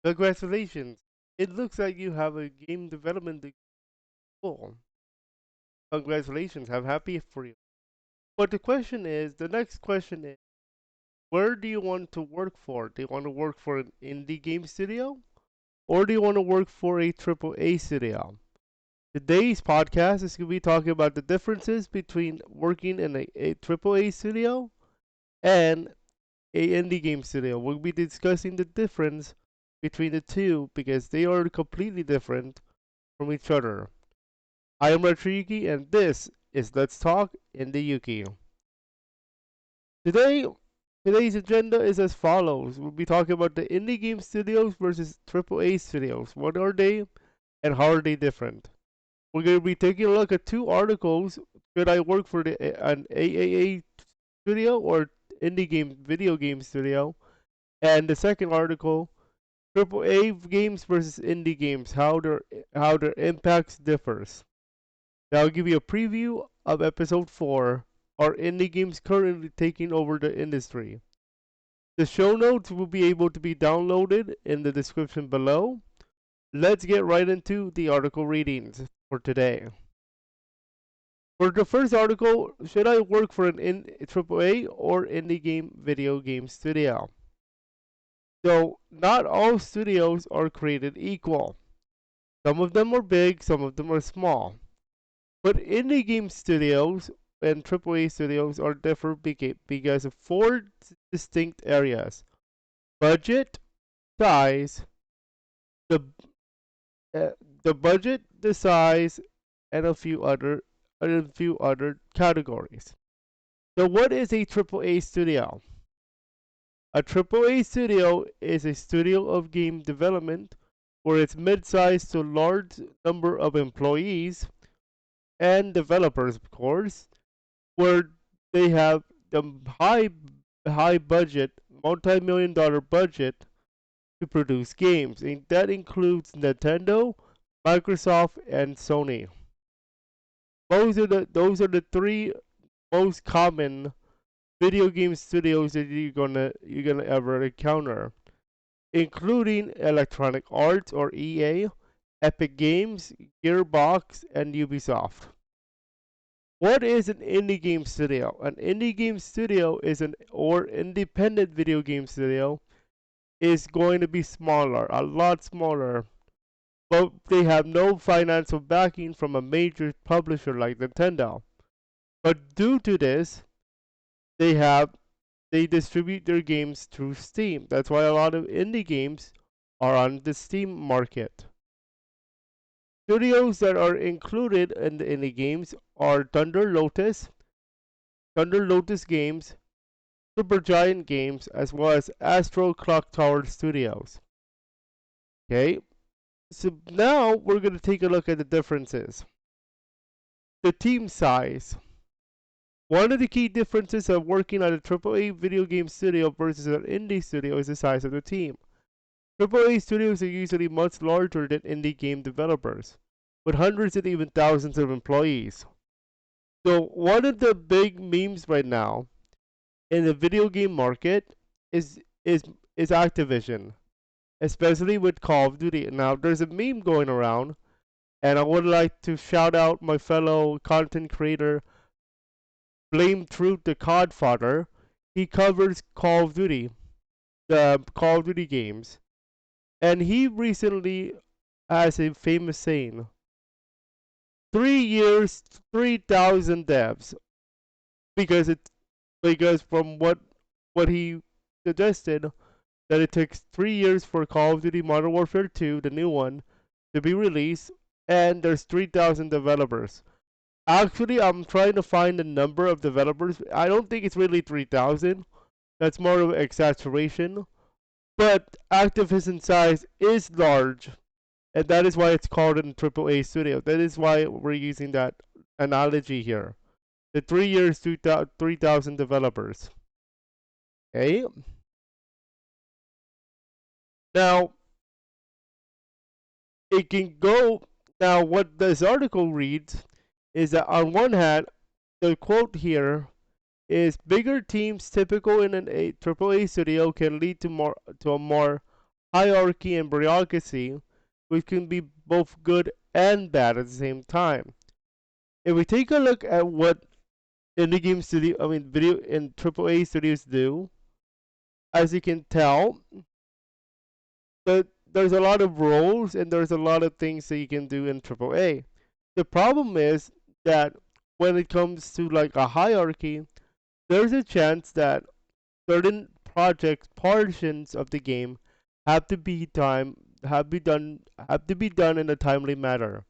Congratulations. It looks like you have a game development degree. Cool. Congratulations. I'm happy for you. But the next question is, where do you want to work for? Do you want to work for an indie game studio? Or do you want to work for a AAA studio? Today's podcast is going to be talking about the differences between working in a AAA studio and a indie game studio. We'll be discussing the difference between the two because they are completely different from each other. I am RetroYuuki and this is Let's Talk Indie Yuki. Today, today's agenda is as follows. We'll be talking about the indie game studios versus AAA studios. What are they and how are they different? We're going to be taking a look at two articles. Should I work for an AAA studio or indie game video game studio? And the second article, AAA games versus indie games, how their impacts differs. Now I'll give you a preview of episode 4, are indie games currently taking over the industry. The show notes will be able to be downloaded in the description below. Let's get right into the article readings for today. For the first article, should I work for an AAA or indie game video game studio? So, not all studios are created equal. Some of them are big, some of them are small. But indie game studios and AAA studios are different because of four distinct areas: budget, size, the uh, the budget, the size, and a few other categories. So, what is a AAA studio? A AAA studio is a studio of game development where it's mid-sized to large number of employees and developers, of course, where they have the high budget, multi-million dollar budget to produce games, and that includes Nintendo, Microsoft, and Sony. Those are the three most common video game studios that you're gonna ever encounter, including Electronic Arts or EA, Epic Games, Gearbox, and Ubisoft. What is an indie game studio? An indie game studio is an or independent video game studio is going to be smaller, a lot smaller, but they have no financial backing from a major publisher like Nintendo. But due to this, they have they distribute their games through Steam. That's why a lot of indie games are on the Steam market. Studios that are included in the indie games are Thunder Lotus Games, Supergiant Games, as well as Astro Clock Tower Studios. Okay, so now we're going to take a look at the differences. The team size. One of the key differences of working at a AAA video game studio versus an indie studio is the size of the team. AAA studios are usually much larger than indie game developers, with hundreds and even thousands of employees. So one of the big memes right now in the video game market is is is Activision, especially with Call of Duty. Now there's a meme going around, and I would like to shout out my fellow content creator Blame Truth the Codfather. He covers Call of Duty, the Call of Duty games, and he recently has a famous saying: 3 years, 3,000 devs, because from what he suggested that it takes 3 years for Call of Duty Modern Warfare 2, the new one, to be released, and there's 3,000 developers. Actually, I'm trying to find the number of developers. I don't think it's really 3,000. That's more of an exaggeration. But Activision size is large, and that is why it's called a AAA studio. That is why we're using that analogy here. The 3 years, 3,000 developers. Okay. Now it can go. Now what this article reads is that on one hand, the quote here is bigger teams typical in a AAA studio can lead to a more hierarchy and bureaucracy, which can be both good and bad at the same time. If we take a look at what indie game studio, I mean video and AAA studios do, as you can tell, there's a lot of roles and there's a lot of things that you can do in AAA. The problem is that when it comes to like a hierarchy, there's a chance that certain project portions of the game have to be done in a timely manner,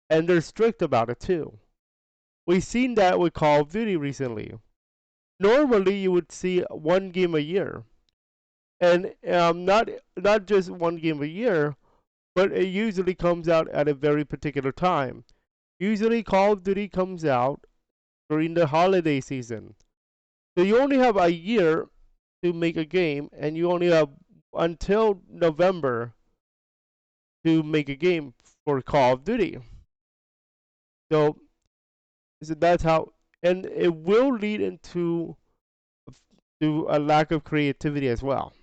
and they're strict about it too. We've seen that with Call of Duty recently. Normally, you would see one game a year, and not just one game a year, but it usually comes out at a very particular time. Usually, Call of Duty comes out during the holiday season, so you only have a year to make a game, and you only have until November to make a game for Call of Duty. So, so that's how, and it will lead into to a lack of creativity as well.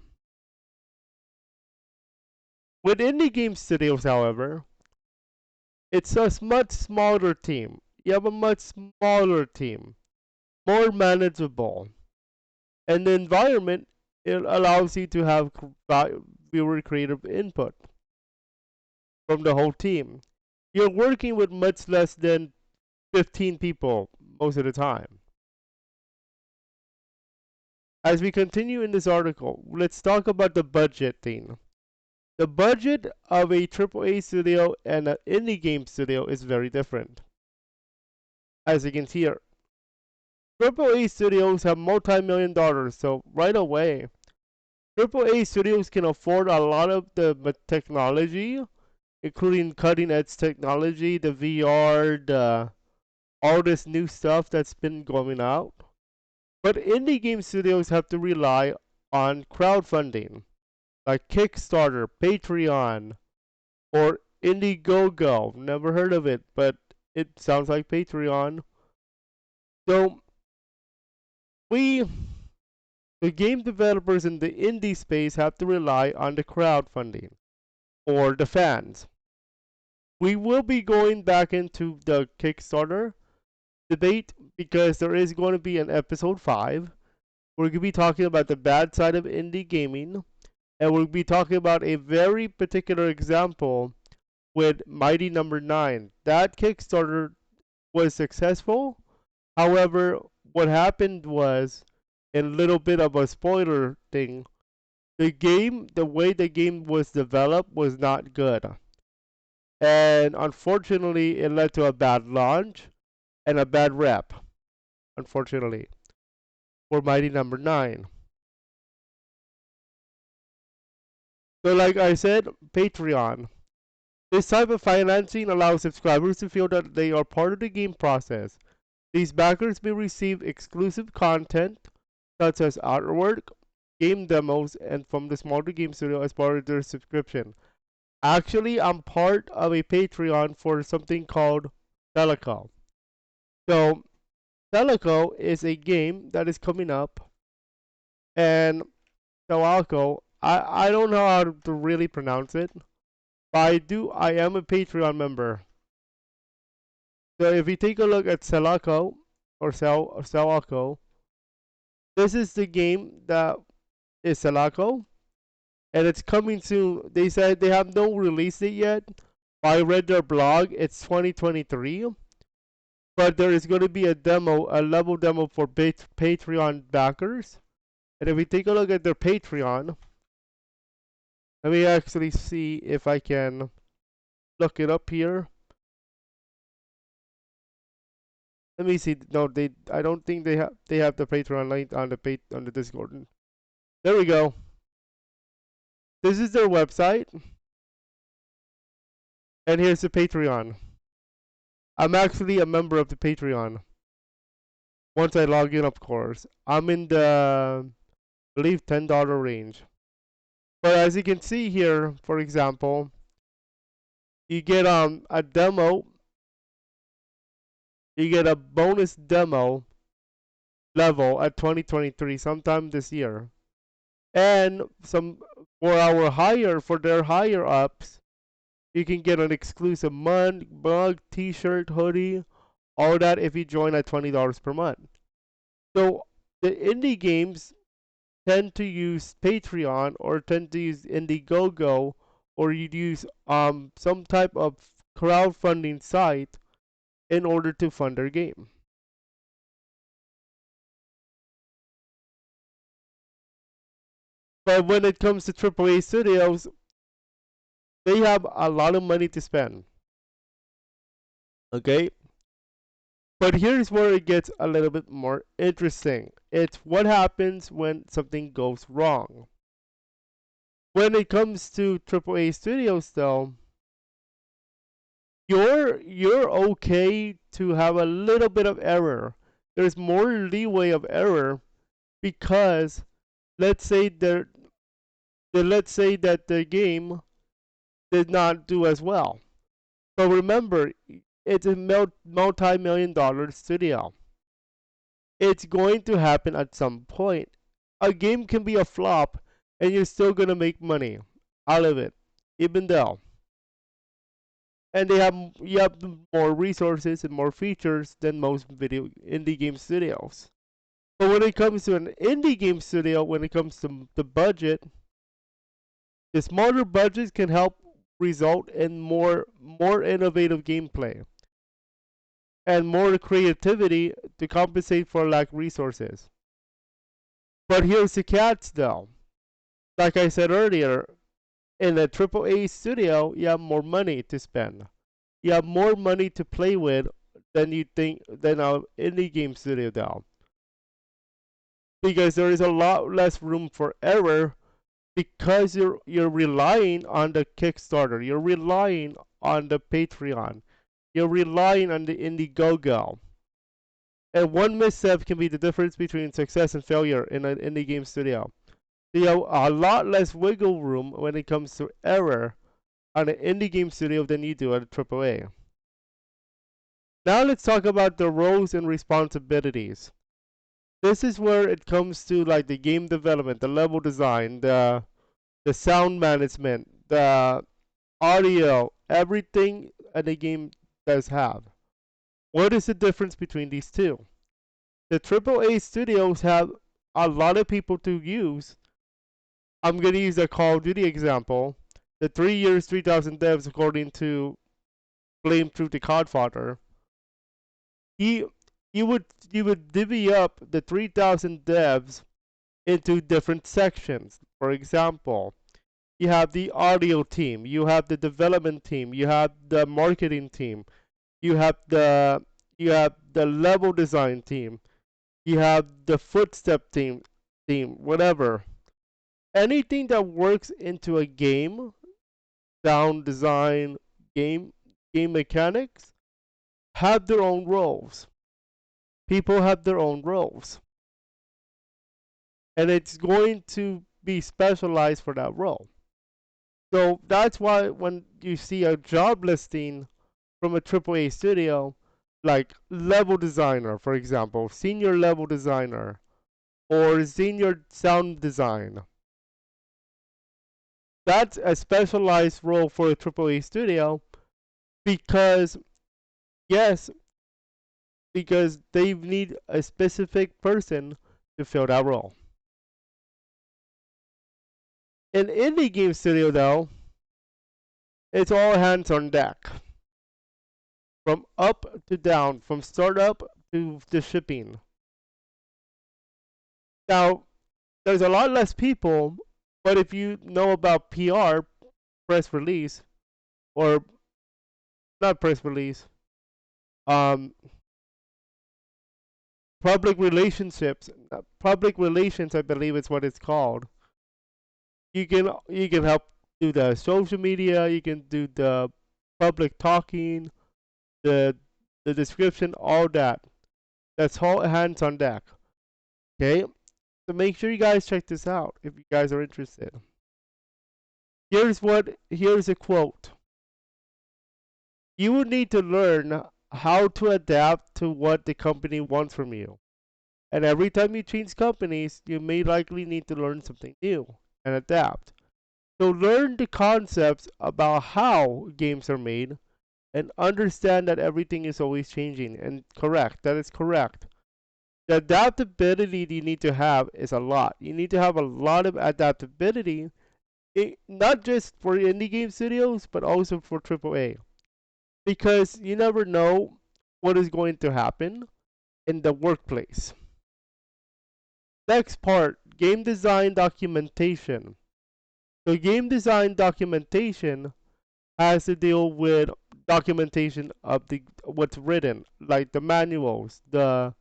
With indie game studios, however, it's a much smaller team. You have a much smaller team, more manageable, and the environment, it allows you to have viewer creative input from the whole team. You're working with much less than 15 people most of the time. As we continue in this article, let's talk about the budget thing. The budget of a AAA studio and an indie game studio is very different. As you can see here, AAA studios have multi-million dollars, so right away, AAA studios can afford a lot of the technology, including cutting-edge technology, the VR, all this new stuff that's been going out. But indie game studios have to rely on crowdfunding, like Kickstarter, Patreon, or Indiegogo. Never heard of it, but it sounds like Patreon. So the game developers in the indie space have to rely on the crowdfunding or the fans. We will be going back into the Kickstarter debate because there is going to be an episode 5. We're going to be talking about the bad side of indie gaming, and we'll be talking about a very particular example with Mighty Number 9. That Kickstarter was successful. However, what happened was, in a little bit of a spoiler thing, the way the game was developed was not good. And unfortunately, it led to a bad launch and a bad rep, unfortunately, for Mighty Number 9. So like I said, Patreon. This type of financing allows subscribers to feel that they are part of the game process. These backers may receive exclusive content, such as artwork, game demos, and from the smaller game studio as part of their subscription. Actually, I'm part of a Patreon for something called Celico. So, Celico is a game that is coming up, and Celico, I don't know how to really pronounce it, but I am a Patreon member. So if you take a look at Celico, or Celico, this is the game that is Celico, and it's coming soon. They said they have no release date yet. I read their blog, it's 2023. But there is going to be a demo, a level demo for Patreon backers. And if we take a look at their Patreon, let me actually see if I can look it up here. Let me see. No, I don't think they have the Patreon link on the Discord. There we go. This is their website, and here's the Patreon. I'm actually a member of the Patreon. Once I log in, of course. I'm in the, I believe, $10 range. But as you can see here, for example, you get a demo. You get a bonus demo level at 2023 sometime this year, and some For their higher ups, you can get an exclusive mug, t-shirt, hoodie, all that if you join at $20 per month. So the indie games tend to use Patreon or tend to use Indiegogo, or you'd use some type of crowdfunding site in order to fund their game. But when it comes to AAA studios, they have a lot of money to spend. Okay? But here's where it gets a little bit more interesting. It's what happens when something goes wrong. When it comes to AAA studios though, you're okay to have a little bit of error. There's more leeway of error because let's say let's say that the game did not do as well. But remember, it's a multi-million dollar studio. It's going to happen at some point. A game can be a flop and you're still gonna make money out of it, even though. And they have you have more resources and more features than most video indie game studios. But when it comes to an indie game studio, when it comes to the budget, the smaller budgets can help result in more innovative gameplay and more creativity to compensate for lack resources. But here's the catch though. Like I said earlier, in a AAA studio, you have more money to spend. You have more money to play with than you think than an indie game studio down. Because there is a lot less room for error because you're relying on the Kickstarter, you're relying on the Patreon, you're relying on the Indiegogo. And one misstep can be the difference between success and failure in an indie game studio. So you have a lot less wiggle room when it comes to error on an indie game studio than you do at a AAA. Now let's talk about the roles and responsibilities. This is where it comes to like the game development, the level design, the sound management, the audio, everything a game does have. What is the difference between these two? The AAA studios have a lot of people to use. I'm going to use a Call of Duty example. The 3 years, 3,000 devs, according to Blame Truth the Codfather. He you would divvy up the 3,000 devs into different sections. For example, you have the audio team, you have the development team, you have the marketing team, you have the level design team, you have the footstep team, whatever. Anything that works into a game, sound design, game mechanics, have their own roles. People have their own roles. And it's going to be specialized for that role. So that's why when you see a job listing from a AAA studio, like level designer, for example, senior level designer, or senior sound design, that's a specialized role for a AAA studio because, yes, because they need a specific person to fill that role. In indie game studio, though, it's all hands on deck. From up to down, from startup to the shipping. Now, there's a lot less people, but if you know about PR, press release, or not press release, um, public relations, I believe is what it's called. You can help do the social media, you can do the public talking, the the description, all that. That's all hands on deck. Okay, so make sure you guys check this out if you guys are interested. Here's a quote. You will need to learn how to adapt to what the company wants from you. And every time you change companies, you may likely need to learn something new and adapt. So learn the concepts about how games are made and understand that everything is always changing and correct. That is correct. The adaptability you need to have is a lot. You need to have a lot of adaptability, not just for indie game studios, but also for AAA. Because you never know what is going to happen in the workplace. Next part, game design documentation. So game design documentation has to deal with documentation of the what's written, like the manuals, the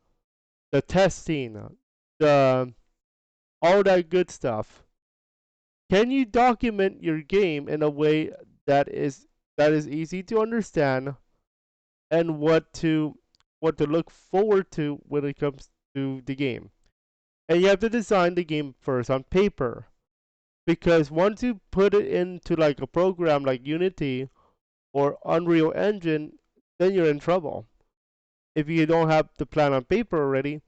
testing, the all that good stuff. Can you document your game in a way that is that is easy to understand and what to look forward to when it comes to the game? And you have to design the game first on paper because once you put it into like a program like Unity or Unreal Engine, then you're in trouble if you don't have the plan on paper already,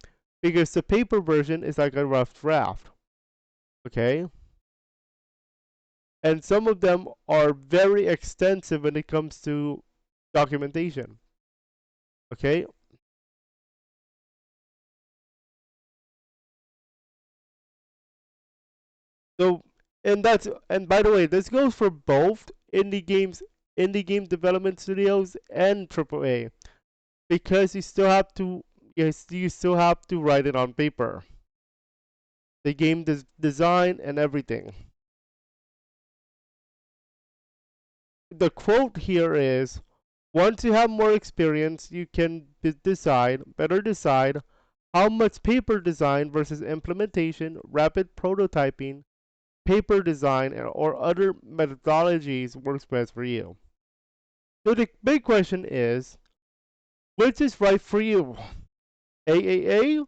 because the paper version is like a rough draft. Okay? And some of them are very extensive when it comes to documentation. Okay? So and by the way, this goes for both indie game development studios and AAA because you still have to write it on paper. The game design and everything. The quote here is, once you have more experience, you can better decide how much paper design versus implementation, rapid prototyping, paper design, or other methodologies works best for you. So the big question is, which is right for you? AAA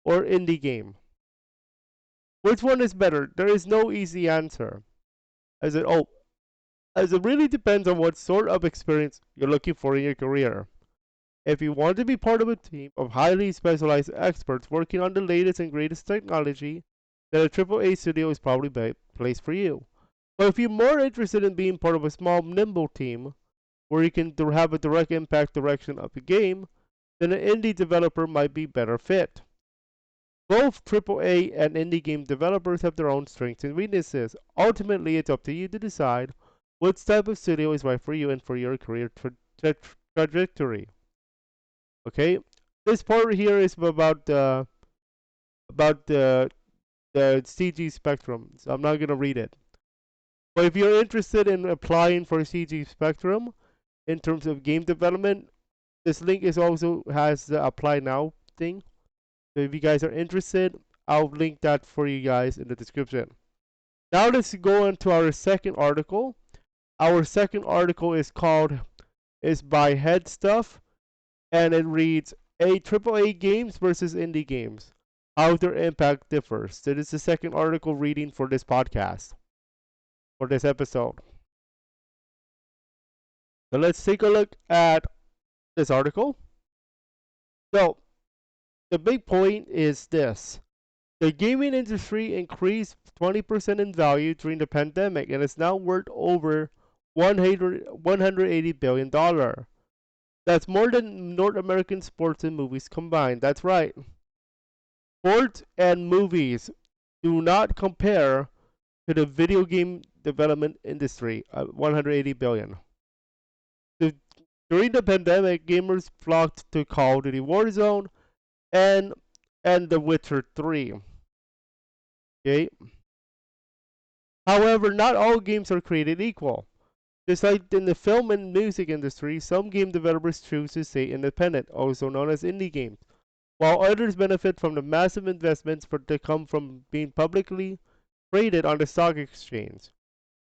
or indie game? Which one is better? There is no easy answer. As it really depends on what sort of experience you're looking for in your career. If you want to be part of a team of highly specialized experts working on the latest and greatest technology, then a AAA studio is probably the place for you. But if you're more interested in being part of a small, nimble team where you can have a direct impact direction of the game, then an indie developer might be better fit. Both AAA and indie game developers have their own strengths and weaknesses. Ultimately, it's up to you to decide what type of studio is right for you and for your career trajectory. Okay, this part here is about the CG spectrum, so I'm not gonna read it. But if you're interested in applying for CG spectrum in terms of game development, this link is also has the apply now thing. So if you guys are interested, I'll link that for you guys in the description. Now let's go into our second article. Our second article is by Head Stuff, and it reads AAA games versus indie games, how their impact differs. So this is the second article reading for this podcast, for this episode. So let's take a look at this article. So the big point is this. The gaming industry increased 20% in value during the pandemic and is now worth over $180 billion. That's more than North American sports and movies combined. That's right. Sports and movies do not compare to the video game development industry at 180 billion. The, During the pandemic, gamers flocked to Call of Duty Warzone and The Witcher 3. Okay. However, not all games are created equal. Just like in the film and music industry, some game developers choose to stay independent, also known as indie games, while others benefit from the massive investments that come from being publicly traded on the stock exchange.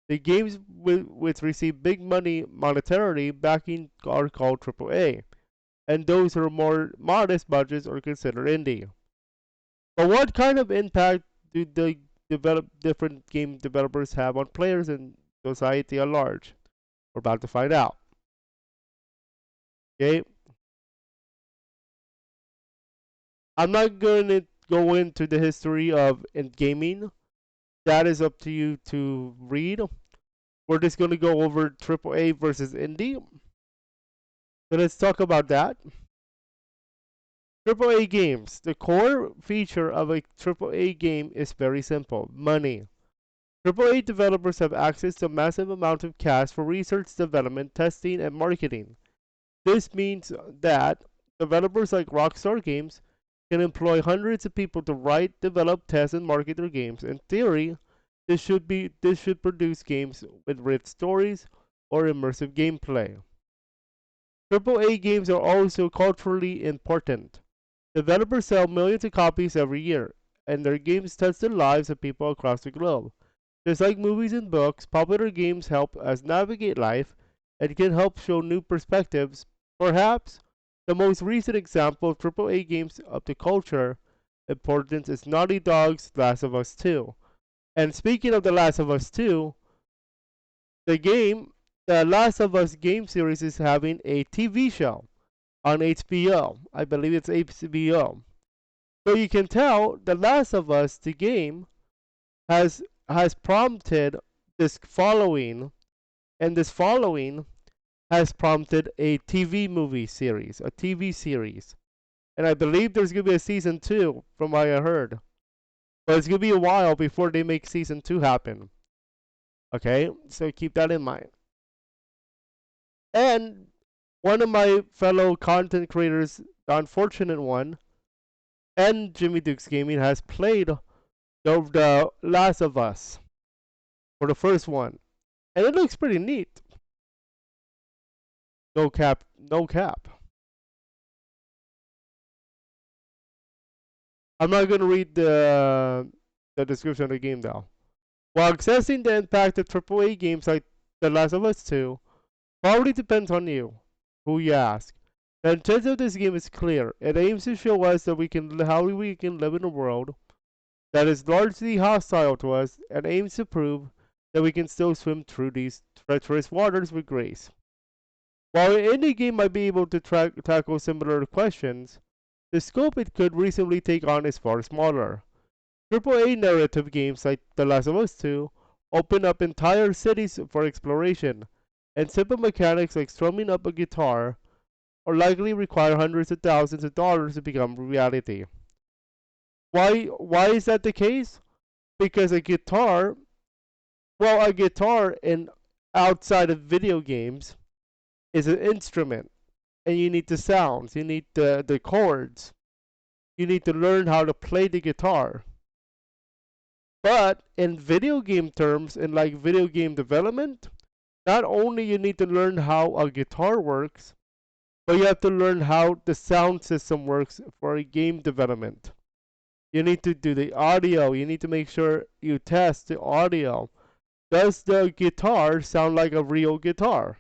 The games which receive big money monetarily backing are called AAA, and those who are more modest budgets are considered indie. But what kind of impact do the different game developers have on players and society at large? We're about to find out. Okay, I'm not going to go into the history of in gaming. That is up to you to read. We're just going to go over AAA versus indie. So let's talk about that. AAA games. The core feature of a AAA game is very simple: money. AAA developers have access to a massive amount of cash for research, development, testing, and marketing. This means that developers like Rockstar Games can employ hundreds of people to write, develop, test, and market their games. In theory, this should produce games with rich stories or immersive gameplay. AAA games are also culturally important. Developers sell millions of copies every year, and their games touch the lives of people across the globe. Just like movies and books, popular games help us navigate life and can help show new perspectives. Perhaps the most recent example of AAA games of the culture importance is Naughty Dog's Last of Us 2. And speaking of The Last of Us 2, the game, the Last of Us game series is having a TV show on HBO. I believe it's HBO. So you can tell The Last of Us, the game, has prompted this following, and this following has prompted a TV series. And I believe there's gonna be a season 2, from what I heard. But it's gonna be a while before they make season 2 happen. Okay, so keep that in mind. And one of my fellow content creators, the unfortunate one, and Jimmy Dukes Gaming has played the Last of Us for the first one, and it looks pretty neat. No cap, no cap. I'm not gonna read the description of the game though. While assessing the impact of AAA games like The Last of Us 2 probably depends on you, who you ask. The intent of this game is clear. It aims to show us that how we can live in a world that is largely hostile to us, and aims to prove that we can still swim through these treacherous waters with grace. While an indie game might be able to tackle similar questions, the scope it could reasonably take on is far smaller. AAA narrative games like The Last of Us 2 open up entire cities for exploration, and simple mechanics like strumming up a guitar or likely require hundreds of thousands of dollars to become reality. Why is that the case? Because a guitar in outside of video games is an instrument, and you need the sounds, you need the chords, you need to learn how to play the guitar. But in video game terms, in like video game development, not only you need to learn how a guitar works, but you have to learn how the sound system works for a game development. You need to do the audio. You need to make sure you test the audio. Does the guitar sound like a real guitar?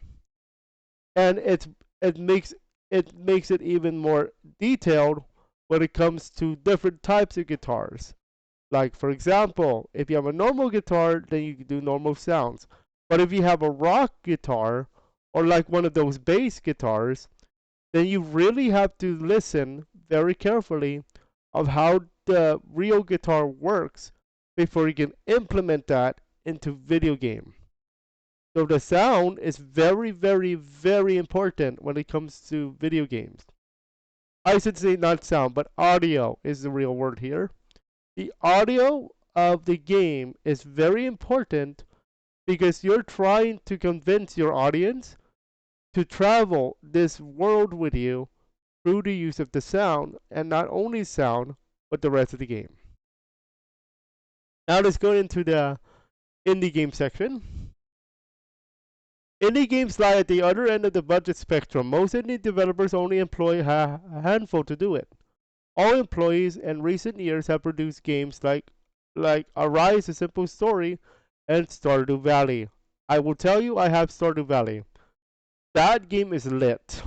And it makes it even more detailed when it comes to different types of guitars. Like for example, if you have a normal guitar, then you can do normal sounds. But if you have a rock guitar or like one of those bass guitars, then you really have to listen very carefully of how the real guitar works before you can implement that into video game. So the sound is very, very, very important when it comes to video games. I should say not sound, but audio is the real word here. The audio of the game is very important because you're trying to convince your audience to travel this world with you through the use of the sound, and not only sound, but the rest of the game. Now let's go into the indie game section. Indie games lie at the other end of the budget spectrum. Most indie developers only employ a handful to do it. All employees in recent years have produced games like Arise, A Simple Story, and Stardew Valley. I will tell you, I have Stardew Valley. That game is lit.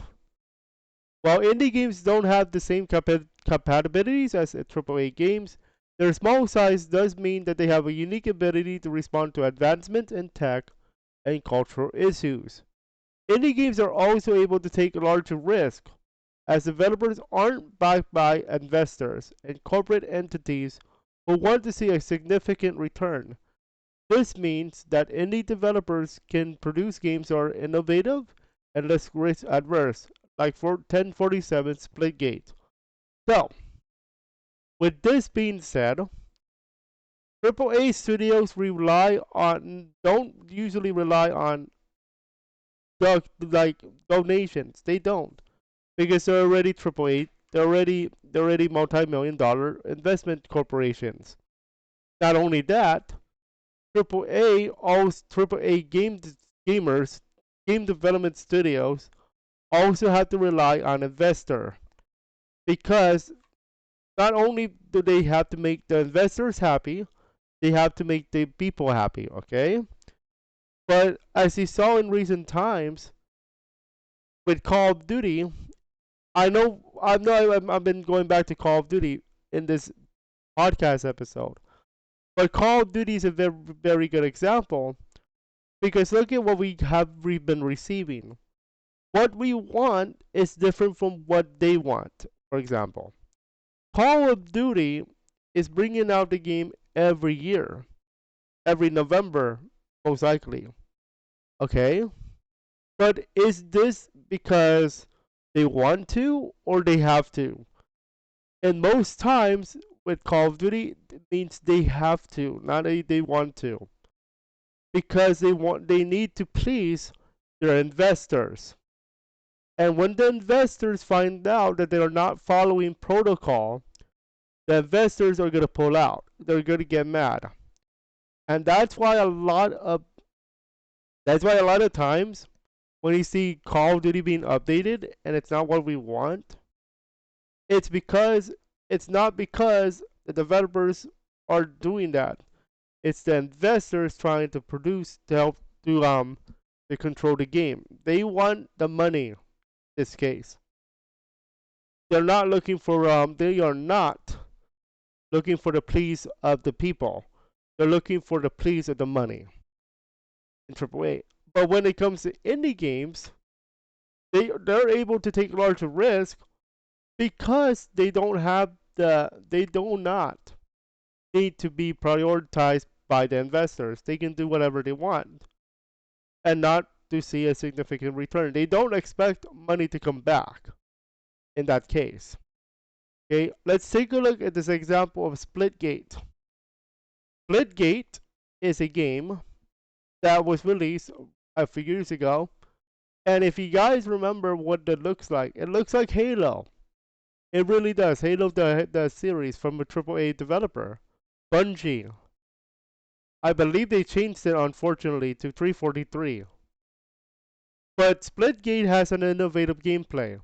While indie games don't have the same compatibilities as AAA games, their small size does mean that they have a unique ability to respond to advancements in tech and cultural issues. Indie games are also able to take larger risks, as developers aren't backed by investors and corporate entities who want to see a significant return. This means that indie developers can produce games that are innovative and less risk adverse, like for 1047 Splitgate. So, with this being said, AAA studios don't usually rely on like donations. They don't, because they're already AAA. They're already multi-million-dollar investment corporations. Not only that, AAA gamers, game development studios also have to rely on investor, because not only do they have to make the investors happy, they have to make the people happy. Okay, but as you saw in recent times with Call of Duty, I've been going back to Call of Duty in this podcast episode, but Call of Duty is a very very good example, because look at what we've been receiving. What we want is different from what they want. For example, Call of Duty is bringing out the game every year, every November, most likely. Okay? But is this because they want to or they have to? And most times with Call of Duty, it means they have to, not they want to. Because they need to please their investors. And when the investors find out that they are not following protocol, the investors are going to pull out. They're going to get mad. And that's why a lot of times when you see Call of Duty being updated and it's not what we want, it's because it's not because the developers are doing that. It's the investors trying to produce to help to control the game. They want the money in this case. They are not looking for the pleas of the people. They're looking for the pleas of the money in AAA. But when it comes to indie games, they're able to take larger risk because they do not need to be prioritized by the investors. They can do whatever they want and not to see a significant return. They don't expect money to come back in that case. Okay, let's take a look at this example of Splitgate. Splitgate is a game that was released a few years ago, and if you guys remember what it looks like Halo. It really does. Halo, the series from a AAA developer, Bungie. I believe they changed it, unfortunately, to 343. But Splitgate has an innovative gameplay.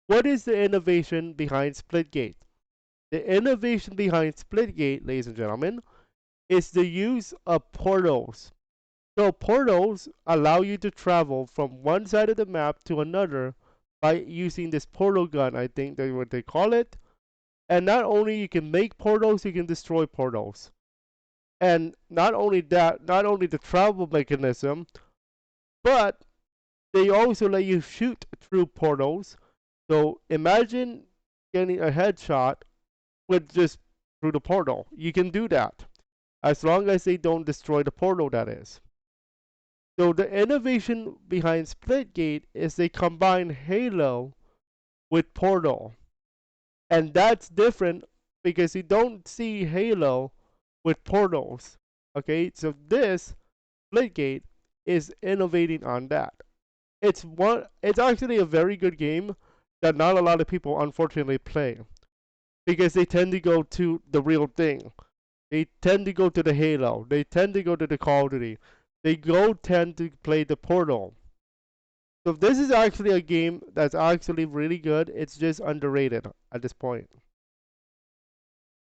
What is the innovation behind Splitgate? The innovation behind Splitgate, ladies and gentlemen, is the use of portals. So portals allow you to travel from one side of the map to another by using this portal gun, I think that's what they call it. And not only you can make portals, you can destroy portals. And not only that, not only the travel mechanism, but they also let you shoot through portals. So imagine getting a headshot with just through the portal. You can do that as long as they don't destroy the portal, that is. So the innovation behind Splitgate is they combine Halo with Portal. And that's different because you don't see Halo with portals. Okay, so this Splitgate is innovating on that. It's actually a very good game that not a lot of people unfortunately play because they tend to go to the real thing. They tend to go to the Halo. They tend to go to the Call of Duty. Tend to play the Portal. So this is actually a game that's actually really good. It's just underrated at this point.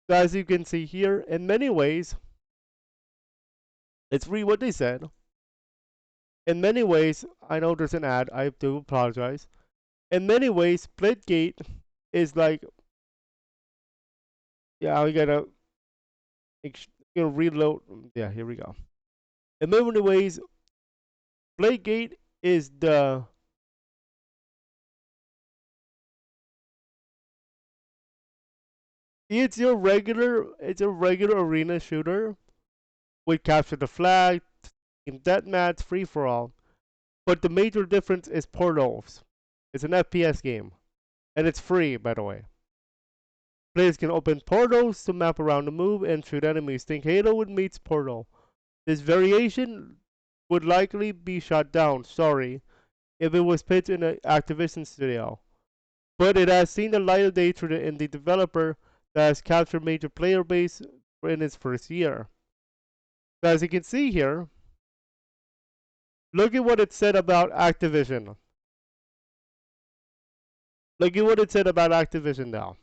So as you can see here, in many ways, let's read what they said. In many ways, I know there's an ad. I do apologize. In many ways, Splitgate is like, yeah, we gotta reload. Yeah, here we go. In many ways, Splitgate is the it's a regular arena shooter, with capture the flag, team deathmatch, free for all. But the major difference is portals. It's an FPS game, and it's free, by the way. Players can open portals to map around the move and shoot enemies. Think Halo would meets Portal. This variation would likely be shut down, sorry, if it was pitched in an Activision studio. But it has seen the light of day through the indie developer that has captured major player base in its first year. So as you can see here, look at what it said about Activision. Look at what it said about Activision now.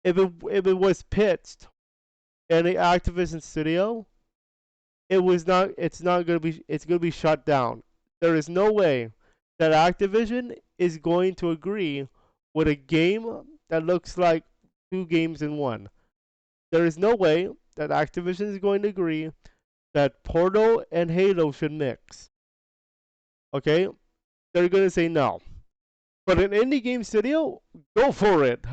If it was pitched in the Activision studio, it's gonna be shut down. There is no way that Activision is going to agree with a game that looks like two games in one. There is no way that Activision is going to agree that Portal and Halo should mix. Okay? They're gonna say no. But an indie game studio, go for it.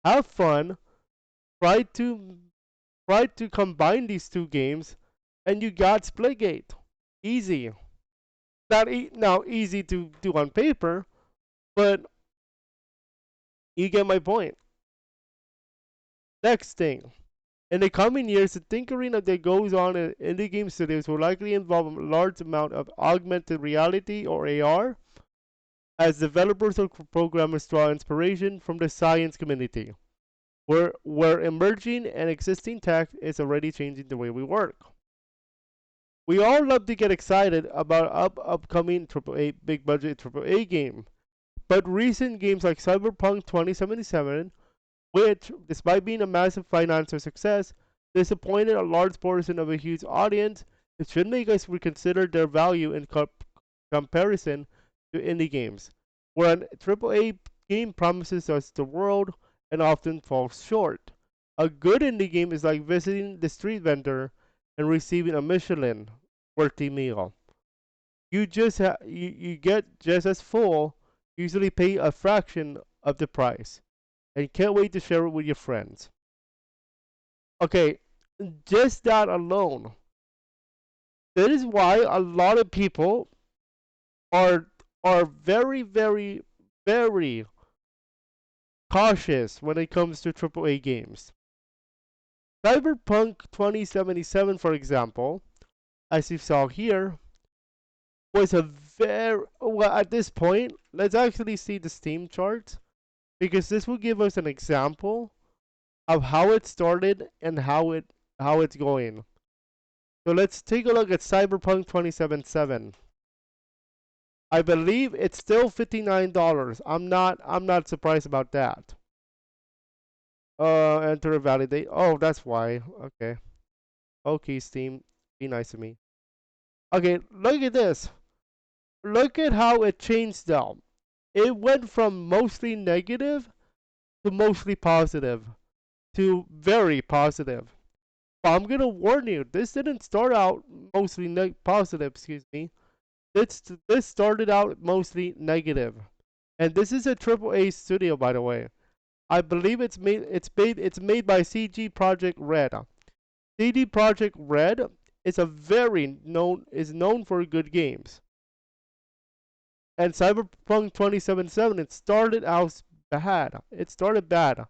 Have fun. Try to combine these two games, and you got Splitgate. Easy. Not now easy to do on paper, but you get my point. Next thing. In the coming years, the tinkering that goes on in indie game studios will likely involve a large amount of augmented reality or AR, as developers or programmers draw inspiration from the science community, where emerging and existing tech is already changing the way we work. We all love to get excited about upcoming AAA big budget AAA game, but recent games like Cyberpunk 2077, which, despite being a massive financial success, disappointed a large portion of a huge audience, it should make us reconsider their value in comparison to indie games, where an AAA game promises us the world and often falls short. A good indie game is like visiting the street vendor and receiving a Michelin worthy meal. You get just as full, usually pay a fraction of the price, and can't wait to share it with your friends. Okay, just that alone. That is why a lot of people are very, very, very cautious when it comes to AAA games. Cyberpunk 2077, for example, as you saw here, was a very well at this point. Let's actually see the Steam charts because this will give us an example of how it started and how it's going. So let's take a look at Cyberpunk 2077. I believe it's still $59. I'm not surprised about that. Enter and validate. Oh, that's why. Okay. Okay, Steam, be nice to me. Okay, look at this. Look at how it changed though. It went from mostly negative to mostly positive to very positive. But I'm gonna warn you, this didn't start out mostly positive, excuse me. This started out mostly negative. And this is a AAA studio, by the way. I believe it's made by CG Project Red. CD Project Red is known for good games. And Cyberpunk 2077, it started out bad. It started bad.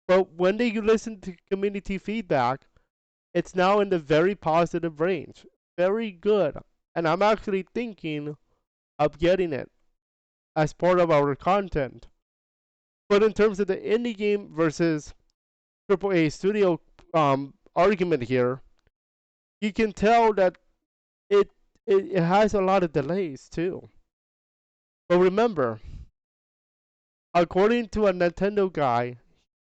But when they listen to community feedback, it's now in the very positive range. Very good. And I'm actually thinking of getting it as part of our content. But in terms of the indie game versus AAA studio argument here, you can tell that it has a lot of delays too. But remember, according to a Nintendo guy,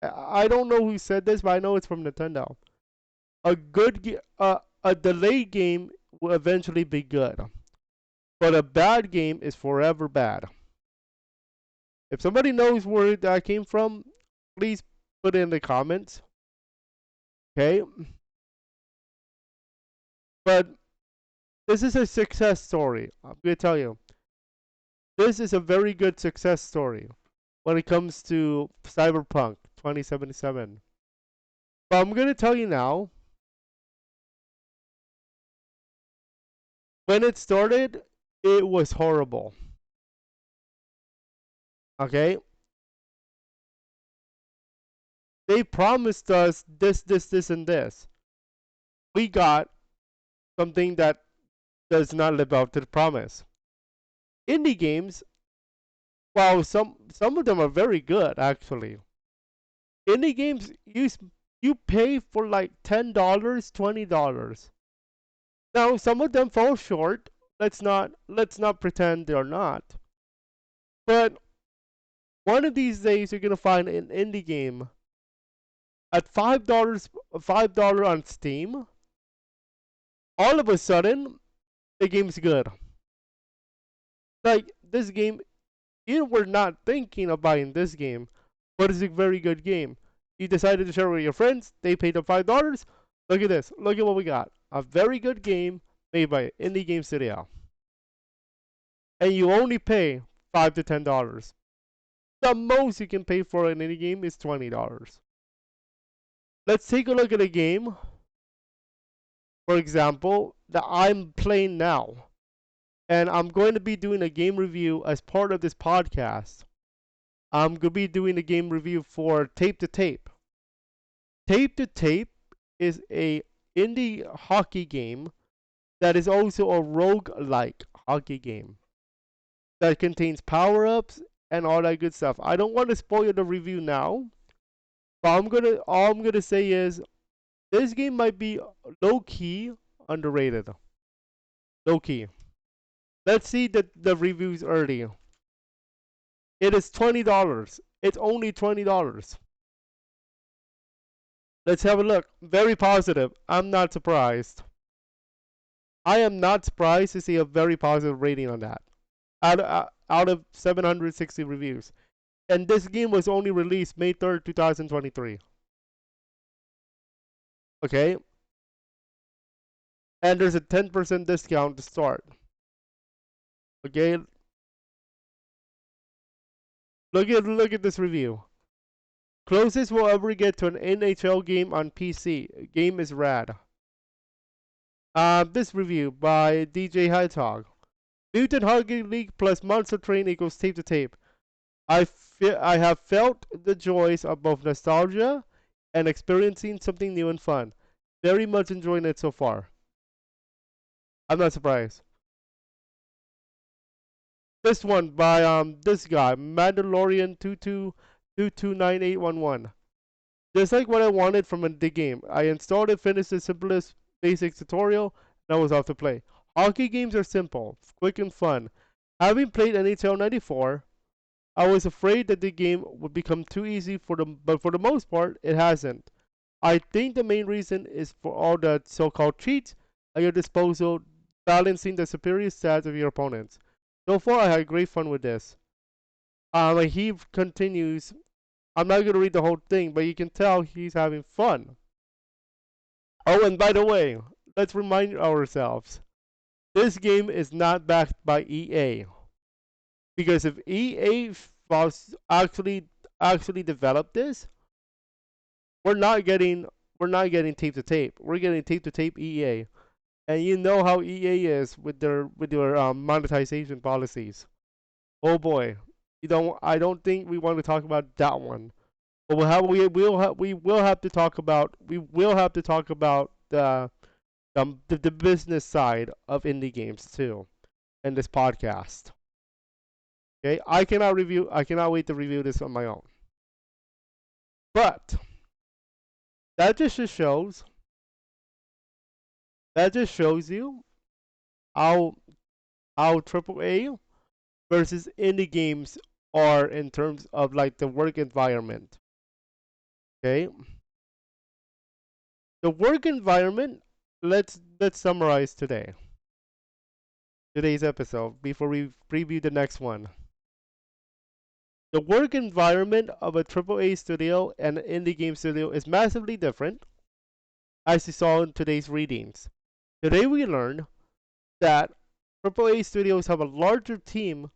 I don't know who said this, but I know it's from Nintendo. A delayed game will eventually be good, but a bad game is forever bad. If somebody knows where that came from, please put it in the comments. Okay? But this is a success story. I'm going to tell you. This is a very good success story when it comes to Cyberpunk 2077. But I'm gonna tell you now, when it started, it was horrible. Okay? They promised us this, this, and this. We got something that does not live up to the promise. Indie games, while some of them are very good actually. Indie games, you pay for like $10, $20. Now some of them fall short. Let's not pretend they're not. But one of these days you're gonna find an indie game at $5 on Steam. All of a sudden, the game's good. Like this game, you were not thinking of buying this game, but it's a very good game. You decided to share it with your friends. They paid them $5. Look at this. Look at what we got. A very good game made by Indie Game Studio, and you only pay $5 to $10. The most you can pay for an indie game is $20. Let's take a look at a game, for example, that I'm playing now. And I'm going to be doing a game review as part of this podcast. I'm going to be doing a game review for Tape to Tape. Tape to Tape is a indie hockey game that is also a rogue-like hockey game that contains power-ups and all that good stuff. I don't want to spoil the review now, but all I'm gonna say is this game might be low-key underrated. Low-key. Let's see the reviews early. It is $20. It's only $20. Let's have a look. Very positive. I'm not surprised. I am not surprised to see a very positive rating on that. Out of 760 reviews. And this game was only released May 3rd, 2023. Okay? And there's a 10% discount to start. Okay? Look at this review. Closest we'll ever get to an NHL game on PC. Game is rad. This review by DJ Hedgehog. Mutant Hockey League plus Monster Train equals Tape to Tape. I have felt the joys of both nostalgia and experiencing something new and fun. Very much enjoying it so far. I'm not surprised. This one by this guy, Mandalorian 229811. Just like what I wanted from the game. I installed it, finished the simplest basic tutorial, and I was off to play. Hockey games are simple, quick and fun. Having played NHL 94, I was afraid that the game would become too easy but for the most part, it hasn't. I think the main reason is for all the so-called cheats at your disposal, balancing the superior stats of your opponents. So far, I had great fun with this. He continues. I'm not gonna read the whole thing, but you can tell he's having fun. Oh, and by the way, let's remind ourselves, this game is not backed by EA. Because if EA was actually developed this, we're not getting tape to tape. We're getting tape to tape EA. And you know how EA is with their monetization policies. Oh boy, I don't think we want to talk about that one. But we will have to talk about the business side of indie games too, in this podcast. Okay, I cannot wait to review this on my own. But that just shows you how AAA versus indie games are in terms of like the work environment. Okay, the work environment. Let's summarize today's episode before we preview the next one. The work environment of a AAA studio and an indie game studio is massively different, as you saw in today's readings. Today we learned that AAA studios have a larger team,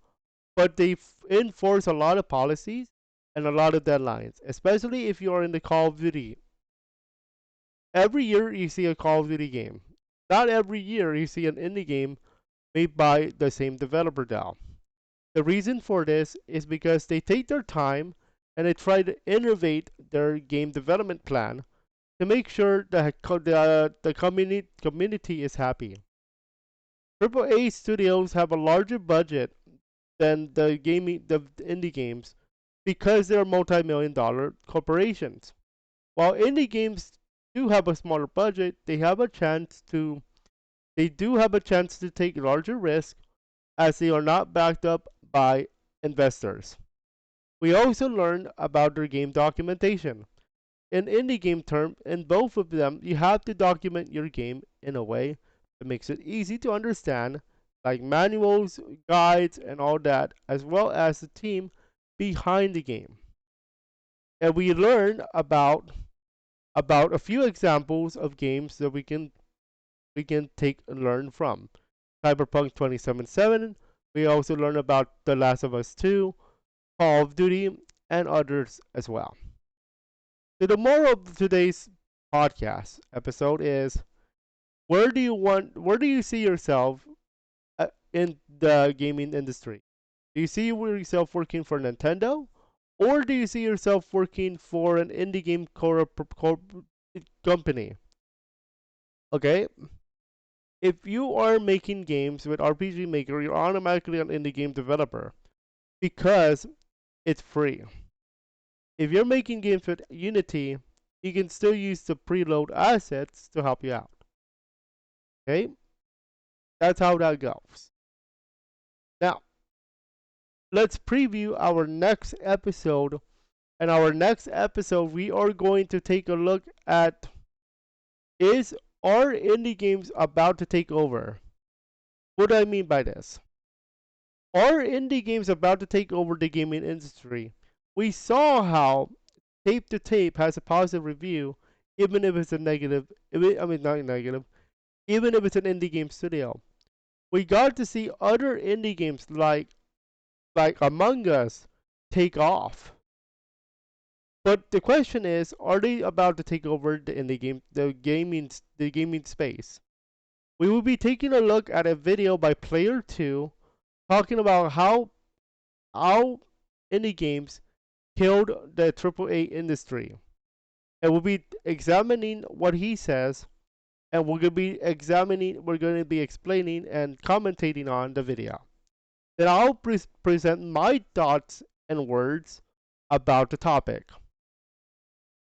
but they enforce a lot of policies and a lot of deadlines, especially if you are in the Call of Duty. Every year you see a Call of Duty game. Not every year you see an indie game made by the same developer now. The reason for this is because they take their time and they try to innovate their game development plan to make sure the community is happy. AAA studios have a larger budget than the indie games because they're multi-million-dollar corporations. While indie games do have a smaller budget, they do have a chance to take larger risks as they are not backed up by investors. We also learned about their game documentation. In indie game term, in both of them, you have to document your game in a way that makes it easy to understand, like manuals, guides, and all that, as well as the team behind the game. And we learned about a few examples of games that we can take and learn from. Cyberpunk 2077. We also learned about The Last of Us 2, Call of Duty, and others as well. So the moral of today's podcast episode is: where do you see yourself in the gaming industry? Do you see yourself working for Nintendo, or do you see yourself working for an indie game company? Okay, if you are making games with RPG Maker, you're automatically an indie game developer because it's free. If you're making games with Unity, you can still use the preload assets to help you out. Okay? That's how that goes. Now, let's preview our next episode. In our next episode, we are going to take a look at: is are indie games about to take over? What do I mean by this? Are indie games about to take over the gaming industry? We saw how Tape to Tape has a positive review, even if it's a negative. I mean, not negative. Even if it's an indie game studio, we got to see other indie games like Among Us take off. But the question is, are they about to take over the indie game, the gaming space? We will be taking a look at a video by Player 2 talking about how indie games killed the AAA industry. And we'll be examining what he says, and we're going to be explaining and commentating on the video. Then I'll present my thoughts and words about the topic.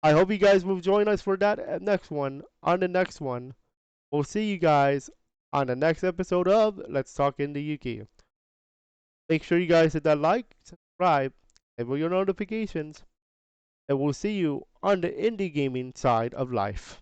I hope you guys will join us for that next one. On the next one, we'll see you guys on the next episode of Let's Talk Indie Yuki. Make sure you guys hit that like, subscribe, and for your notifications. And we'll see you on the indie gaming side of life.